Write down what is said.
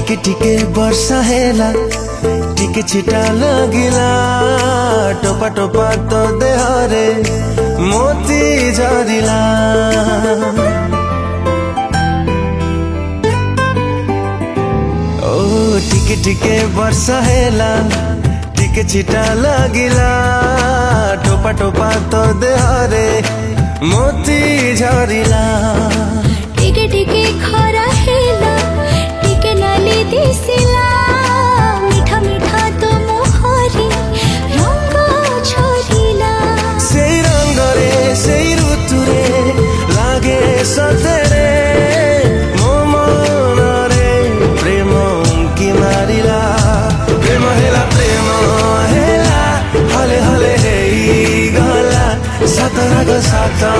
ଟିକେ ଟିକେ ବର୍ଷା ହେଲା, ଟିକେ ଛିଟା ଲାଗିଲା, ଟୋପା ଟୋପା ତୋ ଦେହରେ ମୋତି ଝରିଲା। ଓ ଟିକେ ଟିକେ ବର୍ଷା ହେଲା, ଟିକେ ଛିଟା ଲାଗିଲା, ଟୋପା ଟୋପା ତୋ ଦେହରେ ମୋତି ଝରିଲା। ଟିକେ ଟିକେ ଖରା ହେଲା, ଟିକେ ନାଲି ଦିଶିଲା, ମିଠା ମିଠା ତୋ ମୁହଁରେ ରଙ୍ଗ ଝରିଲା। ସେଇ ରଙ୍ଗରେ ସେଇ ଋତୁରେ ଲାଗେ ସତରେ ମୋ ମନରେ ପ୍ରେମ ଉଙ୍କି ମାରିଲା। ପ୍ରେମ ହେଲା ହଲେ ହଲେ ହେଇଗଲା, ସତ ରାଗ ସାତ